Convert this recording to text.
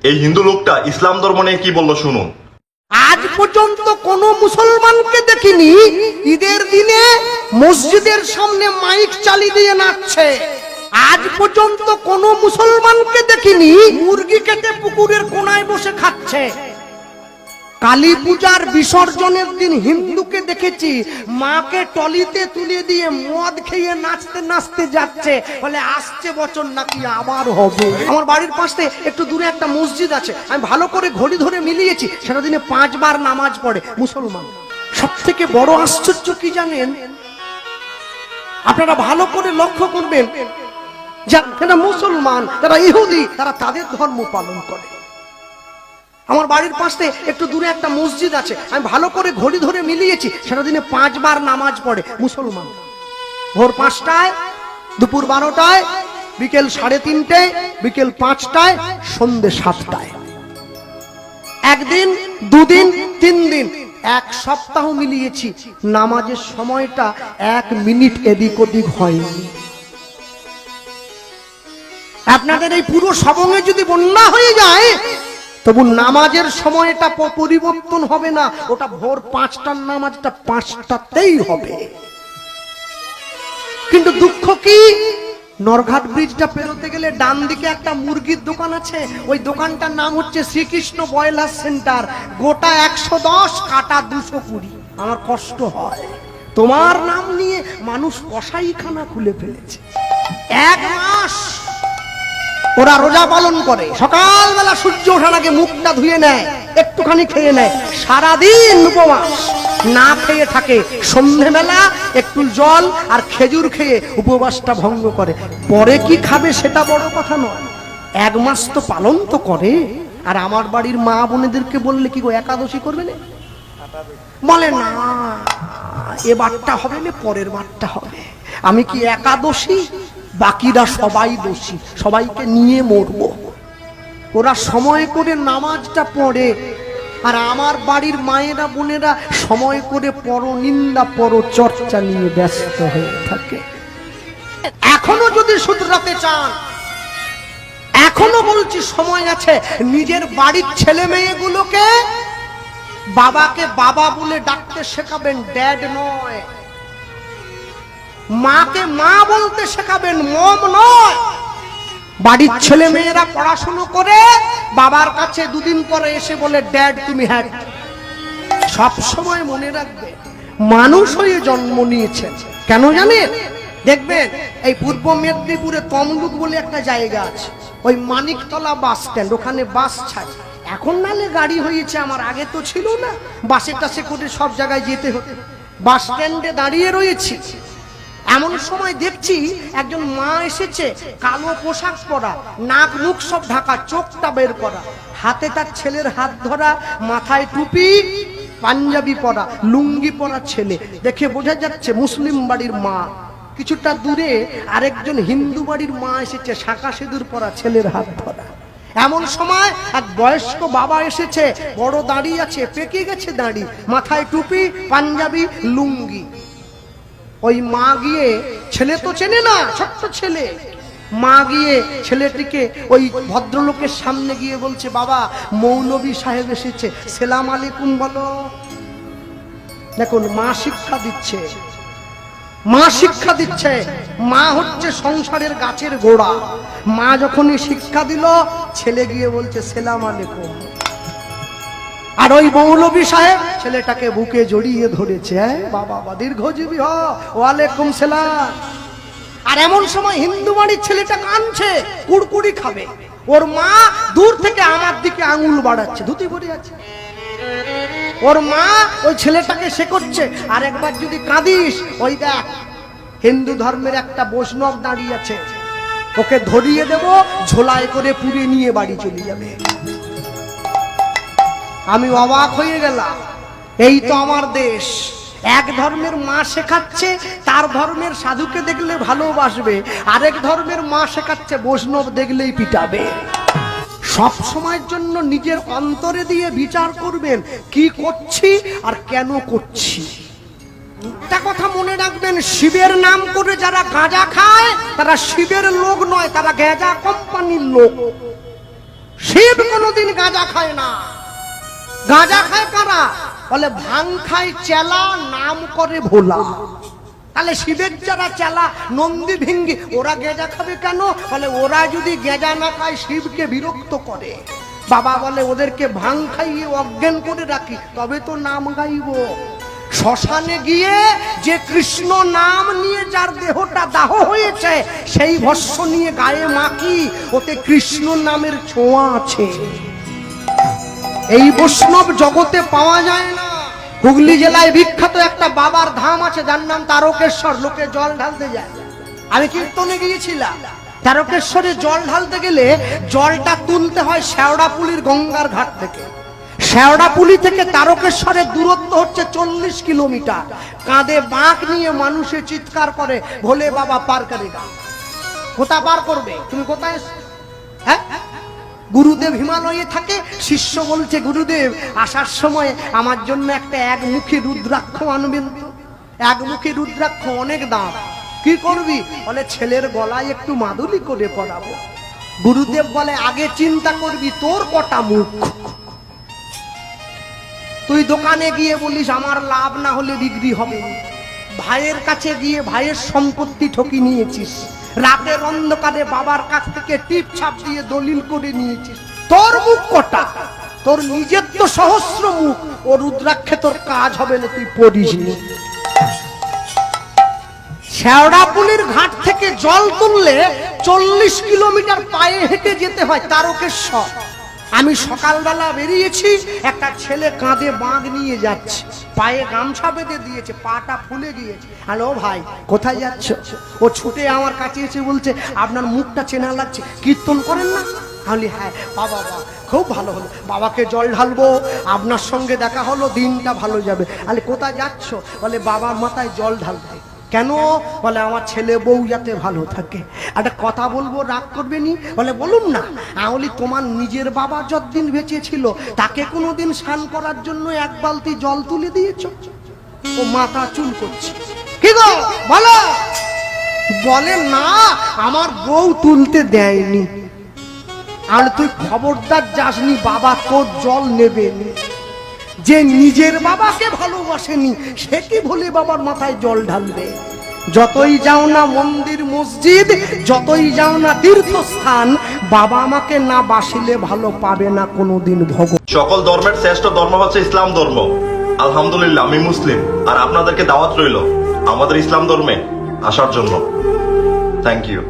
এই হিন্দু লোকটা ইসলাম ধর্ম নিয়ে কি বললো শুনুন। আজ পর্যন্ত কোন মুসলমানকে দেখিনি ঈদের দিনে মসজিদের সামনে মাইক চালিয়ে দিয়ে নাচছে। আজ পর্যন্ত কোন মুসলমানকে দেখিনি মুরগি কেটে পুকুরের কোনায় বসে খাচ্ছে। কালী পূজার বিসর্জনের দিন হিন্দুকে দেখেছি মাকে টলিতে তুলে দিয়ে মদ খেয়ে নাচতে নাচতে যাচ্ছে, বলে আসছে বছর নাকি আবার হবে। আমার বাড়ির পাশে একটু দূরে একটা মসজিদ আছে, আমি ভালো করে ঘড়ি ধরে মিলিয়েছি, সেটা দিনে 5 বার নামাজ পড়ে মুসলমান। সব থেকে বড় আশ্চর্য কি জানেন, আপনারা ভালো করে লক্ষ্য করবেন, যারা মুসলমান যারা ইহুদি তারা তাদের ধর্ম পালন করে। আমার বাড়ির পাশে একটু দূরে একটা মসজিদ আছে, আমি ভালো করে ঘড়ি ধরে মিলিয়েছি, সেটা দিনে 5 বার নামাজ পড়ে মুসলমান। ভোর 5টায়, দুপুর 12টায়, বিকেল 3:30টায়, বিকেল 5টায়, সন্ধ্যে 7টায়। একদিন, দুদিন, 3 দিন, 1 সপ্তাহ মিলিয়েছি, নামাজের সময়টা 1 মিনিট এদিক ওদিক হয়নি। আপনাদের এই পুরো সবঙ্গে যদি বন্যা হয়ে যায় তবু নামাজের সময়টা পরিবর্তন হবে না, ওটা ভোর 5টার নামাজটা 5টাতেই হবে। কিন্তু দুঃখ কি, নরঘাট ব্রিজটা পেরোতে গেলে ডান দিকে একটা মুরগির দোকান আছে, ওই দোকানটার নাম হচ্ছে শ্রীকৃষ্ণ ব্রয়লার সেন্টার। গোটা 110, কাটা 220। আমার কষ্ট হয়, তোমার নাম নিয়ে মানুষ কসাইখানা খুলে ফেলেছে। 1 মাস ওরা রোজা পালন করে, সকালবেলা সূর্য ওঠার আগে মুখটা ধুয়ে নেয়, একটুখানি খেয়ে নেয়, সারাদিন উপবাস না খেয়ে থাকে, সন্ধ্যেবেলা একটু জল আর খেজুর খেয়ে উপবাসটা ভঙ্গ করে। পরে কি খাবে সেটা বড় কথা নয়, 1 মাস তো পালন তো করে। আর আমার বাড়ির মা বোনেদেরকে বললে কি গো একাদশী করবে না, বলে না এবারটা হবে না, পরের বারটা হবে। আমি কি একাদশী, বাকিরা সবাই দোষী, সবাইকে নিয়ে মরবো। ওরা সময় করে নামাজটা পড়ে, আর আমার বাড়ির মায়েরা বোনেরা সময় করে পরনিন্দা পরচর্চা নিয়ে ব্যস্ত হয়ে থাকে। এখনো যদি শুধরাতে চান, এখনো বলছি সময় আছে, নিজের বাড়ির ছেলে মেয়েগুলোকে বাবাকে বাবা বলে ডাকতে শেখাবেন, ড্যাড নয়। মাকে মা বলতে শেখাবেন, মম নয়। বাড়ির ছেলে মেয়েরা পড়াশুনো করে বাবার কাছে 2 দিন পরে এসে বলে ড্যাড তুমি হ্যাড। সব সময় মনে রাখবে, মানুষ হয়ে জন্ম নিয়েছেন, কেন জানেন? দেখবেন এই পূর্ব মেদিনীপুরে তমলুক বলে একটা জায়গা আছে, ওই মানিকতলা বাস স্ট্যান্ড, ওখানে বাস ছাড়ে। এখন নালে গাড়ি হয়েছে, আমার আগে তো ছিল না, বাসে টাসে করে সব জায়গায় যেতে হতো। বাস স্ট্যান্ডে দাঁড়িয়ে রয়েছি, এমন সময় দেখছি একজন মা এসেছে, কালো পোশাক পরা, নাক মুখ সব ঢাকা, চোখটা বের করা, হাতে তার ছেলের হাত ধরা, মাথায় টুপি, পাঞ্জাবি পরা, লুঙ্গি পরা ছেলে, দেখে বোঝা যাচ্ছে মুসলিম বাড়ির মা। কিছুটা দূরে আরেকজন হিন্দু বাড়ির মা এসেছে, শাঁখা সিঁদুর পরা, ছেলের হাত ধরা। এমন সময় এক বয়স্ক বাবা এসেছে, বড় দাড়ি আছে, পেকে গেছে দাড়ি, মাথায় টুপি, পাঞ্জাবি, লুঙ্গি। ওই মা গিয়ে, ছেলে তো চেনে না, ছোট্ট ছেলে, মা গিয়ে ছেলেটিকে ওই ভদ্রলোকের সামনে গিয়ে বলছে, বাবা মৌলভী সাহেব এসেছে, সেলাম আলাইকুম বলো। দেখুন মা শিক্ষা দিচ্ছে, মা শিক্ষা দিচ্ছে। মা হচ্ছে সংসারের গাছের গোড়া। মা যখনই শিক্ষা দিল, ছেলে গিয়ে বলছে সেলাম আলাইকুম। আর ওই মৌলভী সাহেব ছেলেটাকে বুকে জড়িয়ে ধরেছে, বাবা দীর্ঘজীবী হ, ওয়ালাইকুম সালাম। আর এমন সময় হিন্দু বাড়ির ছেলেটা কাঁদছে, কুড়কুড়ি খাবে, ওর মা দূর থেকে আমার দিকে আঙুল বাড়াচ্ছে, ধুতি পরে আছে। ওর মা ওই ছেলেটাকে সে করছে, আর একবার যদি কাঁদিস, ওই দেখ হিন্দু ধর্মের একটা বৈষ্ণব দাঁড়িয়ে আছে, ওকে ধরিয়ে দেব, ঝোলায় করে পুড়ে নিয়ে বাড়ি চলে যাবে। আমি অবাক হয়ে গেলাম, এই তো আমার দেশ। এক ধর্মের মা শেখাচ্ছে তার ধর্মের সাধুকে দেখলে ভালোবাসবে, আরেক ধর্মের মা শেখাচ্ছে বৈষ্ণব দেখলেই পিটাবে। সব সময়ের জন্য নিজের অন্তরে দিয়ে বিচার করবেন, কি করছি আর কেন করছি। একটা কথা মনে রাখবেন, শিবের নাম করে যারা গাঁজা খায় তারা শিবের লোক নয়, তারা গাঁজা কোম্পানির লোক। শিব কোনোদিন গাঁজা খায় না। গাঁজা খায় কারা? বলে ভাং খায় চেলা, নাম করে ভোলা। তাহলে শিবের যারা চেলা নন্দী ভিঙ্গি ওরা গেঁজা খাবে কেন? বলে ওরা যদি গেঁজা না খায় শিবকে বিরক্ত করে। বাবা বলে ওদেরকে ভাং খাইয়ে অজ্ঞান করে রাখি, তবে তো নাম গাইব। শ্মশানে গিয়ে যে কৃষ্ণ নাম নিয়ে যার দেহটা দাহ হয়েছে সেই ভস্য নিয়ে গায়ে মাখি, ওতে কৃষ্ণ নামের ছোঁয়া আছে। এই বৈষ্ণব জগতে পাওয়া যায় না। হুগলি জেলায় বিখ্যাত একটা বাবার ধাম আছে যার নাম তারকেশ্বর। লোকে জল ঢালতে যায়। আমি কীর্তনে গিয়েছিলাম। তারকেশ্বরে জল ঢালতে গেলে জলটা তুলতে হয় শেওড়াপুলির গঙ্গার ঘাট থেকে। শেওড়াপুলি থেকে তারকেশ্বরের দূরত্ব হচ্ছে 40 কিলোমিটার। কাঁধে বাঁক নিয়ে মানুষে চিৎকার করে, ভোলে বাবা পার করেগা। কোথা পার করবে? তুমি কোথায়? হ্যাঁ, গুরুদেব হিমালয়ে থাকে। শিষ্য বলছে, গুরুদেব আসার সময় আমার জন্য একটা একমুখী রুদ্রাক্ষ আনবেন তো। একমুখী রুদ্রাক্ষ অনেক দাম। কি করবি? বলে ছেলের গলায় একটু মাদুলি করে পরাবো। গুরুদেব বলে আগে চিন্তা করবি তোর কটা মুখ। তুই দোকানে গিয়ে বলিস আমার লাভ না হলে বিক্রি হবে। ভাইয়ের কাছে গিয়ে ভাইয়ের সম্পত্তি ঠকি নিয়েছিস। রাতের অন্ধকারে বাবার কাছ থেকে টিপ ছাপ দিয়ে দলিল করে নিয়েছিস। তোর মুখ কটা? তোর নিজের তো সহস্র মুখ। ও রুদ্রাক্ষে তোর কাজ হবে না, তুই পড়িস নি। শেওড়াপুলির ঘাট থেকে জল তুললে 40 কিলোমিটার পায়ে হেঁটে যেতে হয় তারকেশ্বর। আমি সকালবেলা বেরিয়েছি, একটা ছেলে কাঁধে বাঁক নিয়ে যাচ্ছে, পায়ে গামছা বেঁধে দিয়েছে, পাটা ফুলে গিয়েছে। হ্যালো ভাই, কোথায় যাচ্ছ? ও ছুটে আমার কাছে এসে বলছে আপনার মুখটা চেনা লাগছে, কীর্তন করেন না? আমি হ্যাঁ। বাবা খুব ভালো হলো, বাবাকে জল ঢালবো, আপনার সঙ্গে দেখা হলো, দিনটা ভালো যাবে। আরে কোথায় যাচ্ছ? বলে বাবার মাথায় জল ঢালতে। কেন? বলে আমার ছেলে বউ যাতে ভালো থাকে। একটা কথা বলবো, রাগ করবে নি? বলে বলুন না। বলি তোমার নিজের বাবা যতদিন বেঁচে ছিল তাকে কোনোদিন স্নান করার জন্য এক বালতি জল তুলে দিয়েছ? ও মাথা চুল করছে। কি গো বলো? বলে না, আমার বউ তুলতে দেয়নি। আর তুই খবরদার যাসনি, বাবা তোর জল নেবেনি। যে নিজের বাবাকে ভালোবাসেনি সে কি ভুলে বাবার মাথায় জল ঢালবে? যতই যাও না মন্দির মসজিদ, যতই যাও না তীর্থস্থান, বাবা আমাকে না বাসিলে ভালো পাবে না কোনোদিন ভগবান। সকল ধর্মের শ্রেষ্ঠ ধর্ম হচ্ছে ইসলাম ধর্ম। আলহামদুলিল্লাহ আমি মুসলিম, আর আপনাদেরকে দাওয়াত রইল আমাদের ইসলাম ধর্মে আসার জন্য। Thank you.